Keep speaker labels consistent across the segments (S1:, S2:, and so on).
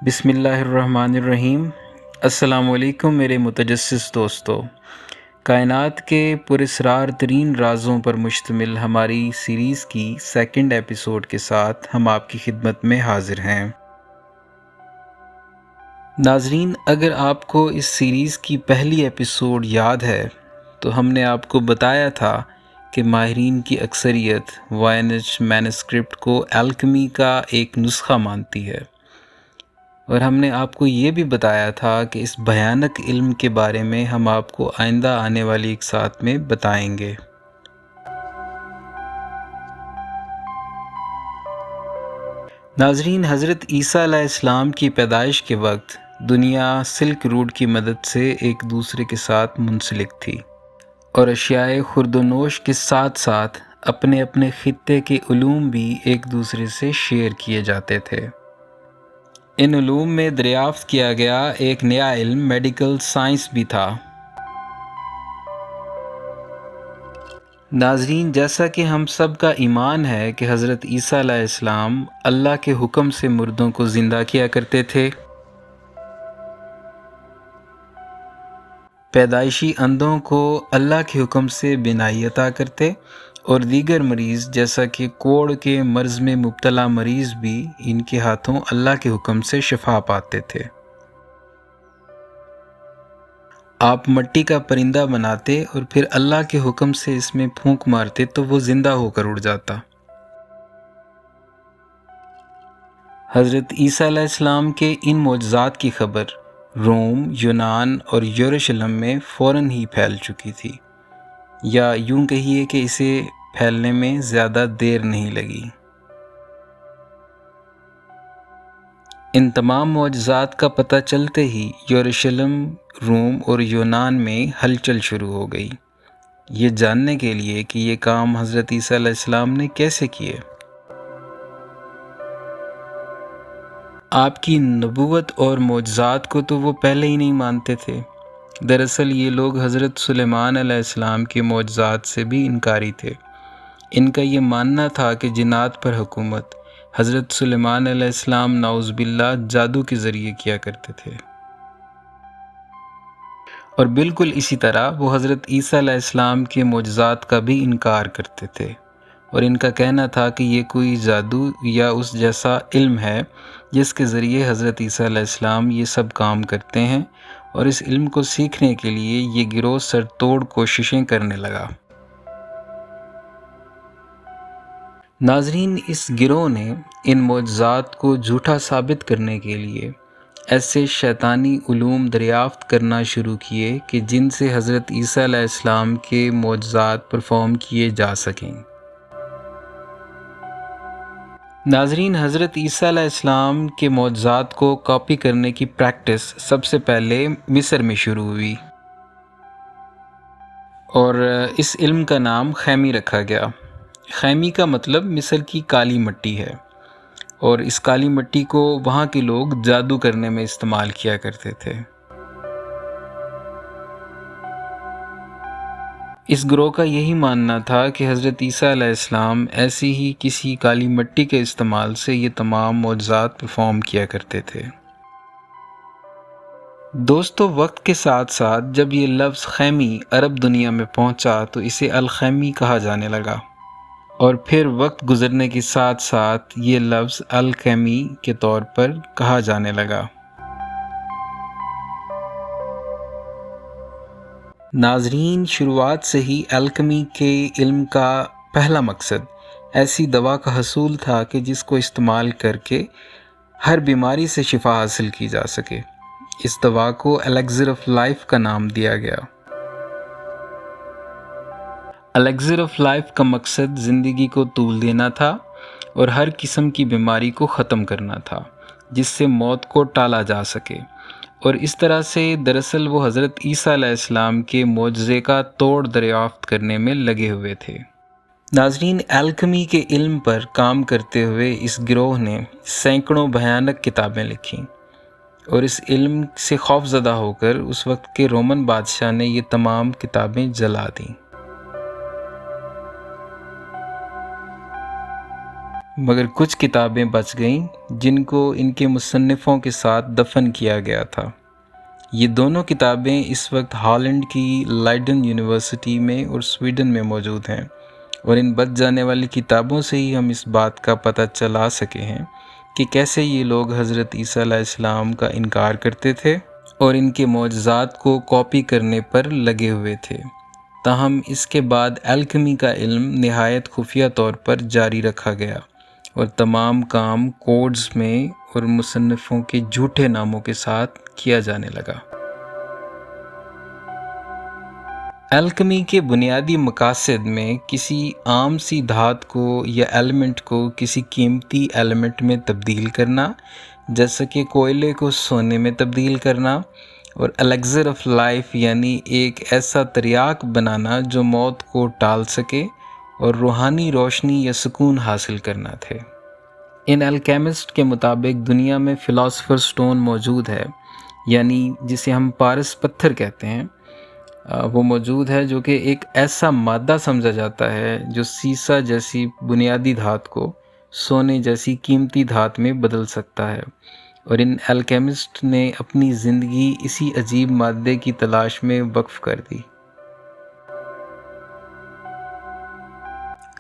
S1: بسم اللہ الرحمن الرحیم۔ السلام علیکم میرے متجسس دوستو۔ کائنات کے پراسرار ترین رازوں پر مشتمل ہماری سیریز کی سیکنڈ ایپیسوڈ کے ساتھ ہم آپ کی خدمت میں حاضر ہیں۔ ناظرین، اگر آپ کو اس سیریز کی پہلی ایپیسوڈ یاد ہے تو ہم نے آپ کو بتایا تھا کہ ماہرین کی اکثریت وائنچ مینuscript کو الکمی کا ایک نسخہ مانتی ہے، اور ہم نے آپ کو یہ بھی بتایا تھا کہ اس بھیانک علم کے بارے میں ہم آپ کو آئندہ آنے والی ایک ساتھ میں بتائیں گے۔ ناظرین، حضرت عیسیٰ علیہ السلام کی پیدائش کے وقت دنیا سلک روڈ کی مدد سے ایک دوسرے کے ساتھ منسلک تھی، اور اشیاء خورد و نوش کے ساتھ ساتھ اپنے اپنے خطے کے علوم بھی ایک دوسرے سے شیئر کیے جاتے تھے۔ ان علوم میں دریافت کیا گیا ایک نیا علم میڈیکل سائنس بھی تھا۔ ناظرین، جیسا کہ ہم سب کا ایمان ہے کہ حضرت عیسیٰ علیہ السلام اللہ کے حکم سے مردوں کو زندہ کیا کرتے تھے، پیدائشی اندھوں کو اللہ کے حکم سے بینائی عطا کرتے، اور دیگر مریض جیسا کہ کوڑ کے مرض میں مبتلا مریض بھی ان کے ہاتھوں اللہ کے حکم سے شفا پاتے تھے۔ آپ مٹی کا پرندہ بناتے اور پھر اللہ کے حکم سے اس میں پھونک مارتے تو وہ زندہ ہو کر اڑ جاتا۔ حضرت عیسیٰ علیہ السلام کے ان معجزات کی خبر روم، یونان اور یروشلم میں فوراً ہی پھیل چکی تھی، یا یوں کہیے کہ اسے پھیلنے میں زیادہ دیر نہیں لگی۔ ان تمام معجزات کا پتہ چلتے ہی یروشلم، روم اور یونان میں ہلچل شروع ہو گئی، یہ جاننے کے لیے کہ یہ کام حضرت عیسیٰ علیہ السلام نے کیسے کیے۔ آپ کی نبوت اور معجزات کو تو وہ پہلے ہی نہیں مانتے تھے۔ دراصل یہ لوگ حضرت سلیمان علیہ السلام کے معجزات سے بھی انکاری تھے۔ ان کا یہ ماننا تھا کہ جنات پر حکومت حضرت سلیمان علیہ السلام نعوذ باللہ جادو کے ذریعے کیا کرتے تھے، اور بالکل اسی طرح وہ حضرت عیسیٰ علیہ السلام کے معجزات کا بھی انکار کرتے تھے، اور ان کا کہنا تھا کہ یہ کوئی جادو یا اس جیسا علم ہے جس کے ذریعے حضرت عیسیٰ علیہ السلام یہ سب کام کرتے ہیں، اور اس علم کو سیکھنے کے لیے یہ گروہ سر توڑ کوششیں کرنے لگا۔ ناظرین، اس گروہ نے ان معجزات کو جھوٹا ثابت کرنے کے لیے ایسے شیطانی علوم دریافت کرنا شروع کیے کہ جن سے حضرت عیسیٰ علیہ السلام کے معجزات پرفارم کیے جا سکیں۔ ناظرین، حضرت عیسیٰ علیہ السلام کے معجزات کو کاپی کرنے کی پریکٹس سب سے پہلے مصر میں شروع ہوئی، اور اس علم کا نام خیمی رکھا گیا۔ خیمی کا مطلب مصر کی کالی مٹی ہے، اور اس کالی مٹی کو وہاں کے لوگ جادو کرنے میں استعمال کیا کرتے تھے۔ اس گروہ کا یہی ماننا تھا کہ حضرت عیسیٰ علیہ السلام ایسی ہی کسی کالی مٹی کے استعمال سے یہ تمام معجزات پرفارم کیا کرتے تھے۔ دوستو، وقت کے ساتھ ساتھ جب یہ لفظ خیمی عرب دنیا میں پہنچا تو اسے الخیمی کہا جانے لگا، اور پھر وقت گزرنے کے ساتھ ساتھ یہ لفظ الکیمی کے طور پر کہا جانے لگا۔ ناظرین، شروعات سے ہی الکیمی کے علم کا پہلا مقصد ایسی دوا کا حصول تھا کہ جس کو استعمال کر کے ہر بیماری سے شفا حاصل کی جا سکے۔ اس دوا کو الیکزر آف لائف کا نام دیا گیا۔ الیکزر آف لائف کا مقصد زندگی کو طول دینا تھا اور ہر قسم کی بیماری کو ختم کرنا تھا جس سے موت کو ٹالا جا سکے، اور اس طرح سے دراصل وہ حضرت عیسیٰ علیہ السلام کے معجزے کا توڑ دریافت کرنے میں لگے ہوئے تھے۔ ناظرین، الکیمی کے علم پر کام کرتے ہوئے اس گروہ نے سینکڑوں بھیانک کتابیں لکھیں، اور اس علم سے خوف زدہ ہو کر اس وقت کے رومن بادشاہ نے یہ تمام کتابیں جلا دیں۔ مگر کچھ کتابیں بچ گئیں جن کو ان کے مصنفوں کے ساتھ دفن کیا گیا تھا۔ یہ دونوں کتابیں اس وقت ہالینڈ کی لائڈن یونیورسٹی میں اور سویڈن میں موجود ہیں، اور ان بچ جانے والی کتابوں سے ہی ہم اس بات کا پتہ چلا سکے ہیں کہ کیسے یہ لوگ حضرت عیسیٰ علیہ السلام کا انکار کرتے تھے اور ان کے معجزات کو کاپی کرنے پر لگے ہوئے تھے۔ تاہم اس کے بعد الکیمی کا علم نہایت خفیہ طور پر جاری رکھا گیا اور تمام کام کوڈز میں اور مصنفوں کے جھوٹے ناموں کے ساتھ کیا جانے لگا۔ الکیمی کے بنیادی مقاصد میں کسی عام سی دھات کو یا ایلیمنٹ کو کسی قیمتی ایلیمنٹ میں تبدیل کرنا، جیسا کہ کوئلے کو سونے میں تبدیل کرنا، اور الیکزر آف لائف یعنی ایک ایسا تریاک بنانا جو موت کو ٹال سکے اور روحانی روشنی یا سکون حاصل کرنا تھے۔ ان الکیمسٹ کے مطابق دنیا میں فلاسفر سٹون موجود ہے، یعنی جسے ہم پارس پتھر کہتے ہیں، وہ موجود ہے جو کہ ایک ایسا مادہ سمجھا جاتا ہے جو سیسا جیسی بنیادی دھات کو سونے جیسی قیمتی دھات میں بدل سکتا ہے، اور ان الکیمسٹ نے اپنی زندگی اسی عجیب مادے کی تلاش میں وقف کر دی۔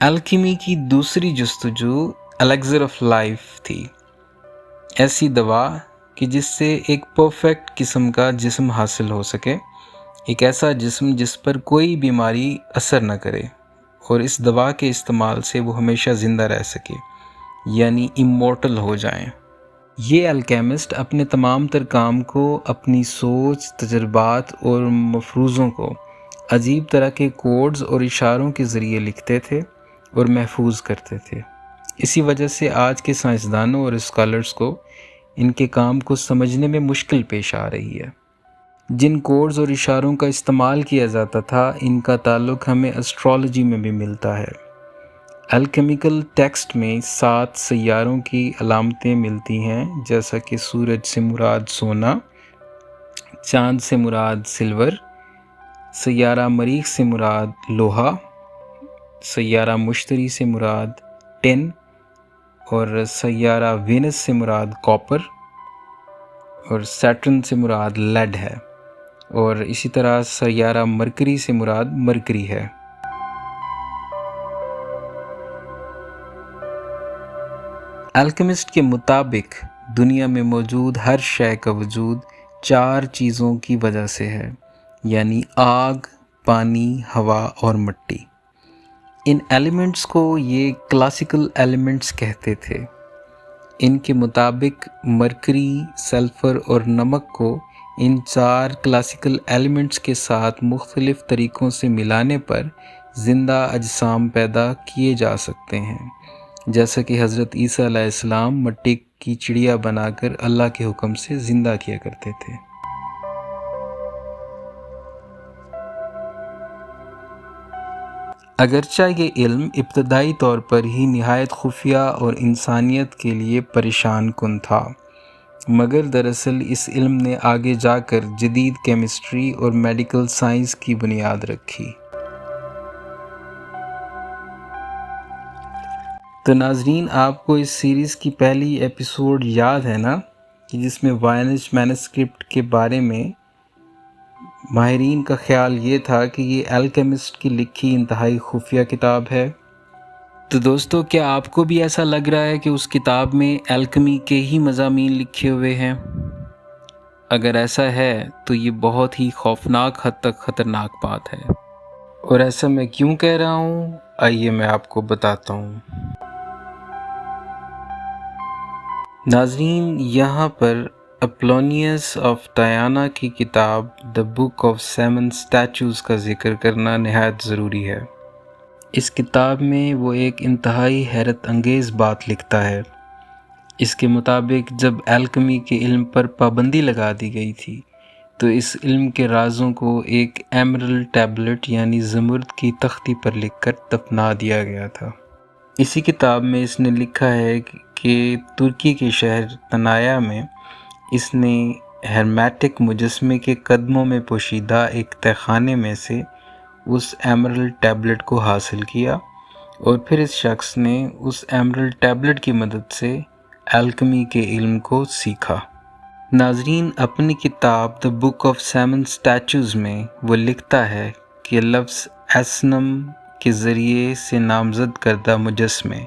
S1: الکیمی کی دوسری جستجو الیکزر آف لائف تھی، ایسی دوا کہ جس سے ایک پرفیکٹ قسم کا جسم حاصل ہو سکے، ایک ایسا جسم جس پر کوئی بیماری اثر نہ کرے، اور اس دوا کے استعمال سے وہ ہمیشہ زندہ رہ سکے، یعنی امورٹل ہو جائیں۔ یہ الکیمسٹ اپنے تمام تر کام کو اپنی سوچ، تجربات اور مفروضوں کو عجیب طرح کے کوڈز اور اشاروں کے ذریعے لکھتے تھے اور محفوظ کرتے تھے۔ اسی وجہ سے آج کے سائنسدانوں اور اسکالرز کو ان کے کام کو سمجھنے میں مشکل پیش آ رہی ہے۔ جن کوڈز اور اشاروں کا استعمال کیا جاتا تھا، ان کا تعلق ہمیں اسٹرالوجی میں بھی ملتا ہے۔ الکیمیکل ٹیکسٹ میں 7 سیاروں کی علامتیں ملتی ہیں، جیسا کہ سورج سے مراد سونا، چاند سے مراد سلور، سیارہ مریخ سے مراد لوہا، سیارہ مشتری سے مراد ٹن، اور سیارہ وینس سے مراد کاپر، اور سیٹرن سے مراد لیڈ ہے، اور اسی طرح سیارہ مرکری سے مراد مرکری ہے۔ الکیمسٹ کے مطابق دنیا میں موجود ہر شے کا وجود 4 چیزوں کی وجہ سے ہے، یعنی آگ، پانی، ہوا اور مٹی۔ ان ایلیمنٹس کو یہ کلاسیکل ایلیمنٹس کہتے تھے۔ ان کے مطابق مرکری، سلفر اور نمک کو ان 4 کلاسیکل ایلیمنٹس کے ساتھ مختلف طریقوں سے ملانے پر زندہ اجسام پیدا کیے جا سکتے ہیں، جیسا کہ حضرت عیسیٰ علیہ السلام مٹی کی چڑیا بنا کر اللہ کے حکم سے زندہ کیا کرتے تھے۔ اگرچہ یہ علم ابتدائی طور پر ہی نہایت خفیہ اور انسانیت کے لیے پریشان کن تھا، مگر دراصل اس علم نے آگے جا کر جدید کیمسٹری اور میڈیکل سائنس کی بنیاد رکھی۔ تو ناظرین، آپ کو اس سیریز کی پہلی ایپیسوڈ یاد ہے نا، کہ جس میں وائنش مینuscript کے بارے میں ماہرین کا خیال یہ تھا کہ یہ الکیمسٹ کی لکھی انتہائی خفیہ کتاب ہے۔ تو دوستو، کیا آپ کو بھی ایسا لگ رہا ہے کہ اس کتاب میں الکیمی کے ہی مضامین لکھے ہوئے ہیں؟ اگر ایسا ہے تو یہ بہت ہی خوفناک حد تک خطرناک بات ہے، اور ایسا میں کیوں کہہ رہا ہوں، آئیے میں آپ کو بتاتا ہوں۔ ناظرین، یہاں پر اپولونیس آف ڈایانا کی کتاب دا بک آف 7 اسٹیچوز کا ذکر کرنا نہایت ضروری ہے۔ اس کتاب میں وہ ایک انتہائی حیرت انگیز بات لکھتا ہے۔ اس کے مطابق جب الکیمی کے علم پر پابندی لگا دی گئی تھی تو اس علم کے رازوں کو ایک ایمرلڈ ٹیبلٹ یعنی زمرد کی تختی پر لکھ کر دفنا دیا گیا تھا۔ اسی کتاب میں اس نے لکھا ہے کہ ترکی کے شہر تنایا میں اس نے ہرمیٹک مجسمے کے قدموں میں پوشیدہ ایک تہخانے میں سے اس ایمرلڈ ٹیبلٹ کو حاصل کیا اور پھر اس شخص نے اس ایمرلڈ ٹیبلٹ کی مدد سے الکمی کے علم کو سیکھا۔ ناظرین، اپنی کتاب The Book of Seven Statues میں وہ لکھتا ہے کہ لفظ ایسنم کے ذریعے سے نامزد کردہ مجسمے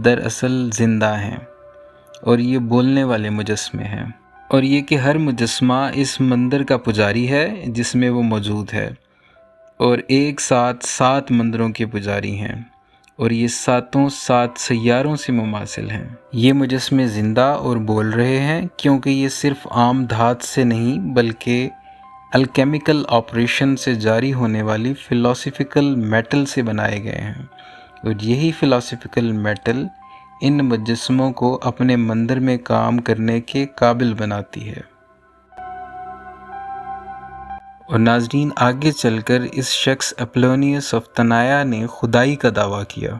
S1: دراصل زندہ ہیں اور یہ بولنے والے مجسمے ہیں، اور یہ کہ ہر مجسمہ اس مندر کا پجاری ہے جس میں وہ موجود ہے، اور ایک ساتھ 7 مندروں کے پجاری ہیں، اور یہ 7 سیاروں سے مماثل ہیں۔ یہ مجسمے زندہ اور بول رہے ہیں کیونکہ یہ صرف عام دھات سے نہیں بلکہ الکیمیکل آپریشن سے جاری ہونے والی فلاسفیکل میٹل سے بنائے گئے ہیں، اور یہی فلاسفیکل میٹل ان مجسموں کو اپنے مندر میں کام کرنے کے قابل بناتی ہے۔ اور ناظرین، آگے چل کر اس شخص اپولونیوس آف تنایا نے خدائی کا دعویٰ کیا،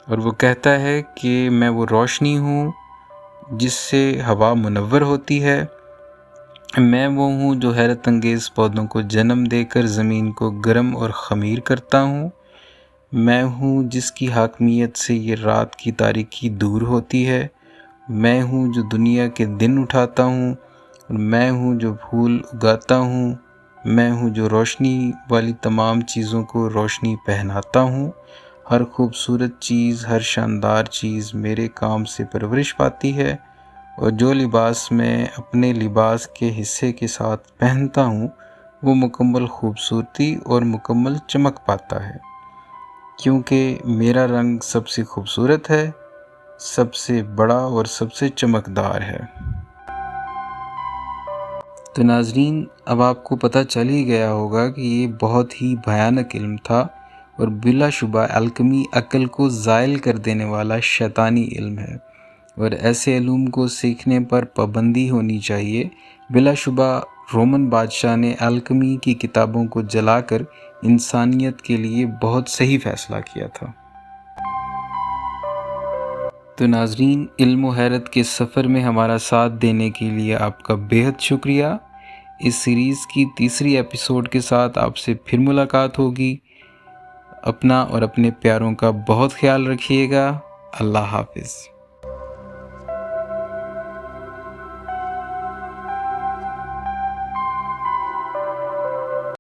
S1: اور وہ کہتا ہے کہ میں وہ روشنی ہوں جس سے ہوا منور ہوتی ہے، میں وہ ہوں جو حیرت انگیز پودوں کو جنم دے کر زمین کو گرم اور خمیر کرتا ہوں، میں ہوں جس کی حاکمیت سے یہ رات کی تاریکی دور ہوتی ہے، میں ہوں جو دنیا کے دن اٹھاتا ہوں، اور میں ہوں جو پھول اگاتا ہوں، میں ہوں جو روشنی والی تمام چیزوں کو روشنی پہناتا ہوں، ہر خوبصورت چیز، ہر شاندار چیز میرے کام سے پرورش پاتی ہے، اور جو لباس میں اپنے لباس کے حصے کے ساتھ پہنتا ہوں وہ مکمل خوبصورتی اور مکمل چمک پاتا ہے، کیونکہ میرا رنگ سب سے خوبصورت ہے، سب سے بڑا اور سب سے چمکدار ہے۔ تو ناظرین، اب آپ کو پتہ چل ہی گیا ہوگا کہ یہ بہت ہی بھیانک علم تھا، اور بلا شبہ الکمی عقل کو زائل کر دینے والا شیطانی علم ہے، اور ایسے علوم کو سیکھنے پر پابندی ہونی چاہیے۔ بلا شبہ رومن بادشاہ نے الکمی کی کتابوں کو جلا کر انسانیت کے لیے بہت صحیح فیصلہ کیا تھا۔ تو ناظرین، علم و حیرت کے سفر میں ہمارا ساتھ دینے کے لیے آپ کا بیحد شکریہ۔ اس سیریز کی تیسری ایپیسوڈ کے ساتھ آپ سے پھر ملاقات ہوگی۔ اپنا اور اپنے پیاروں کا بہت خیال رکھیے گا۔ اللہ حافظ۔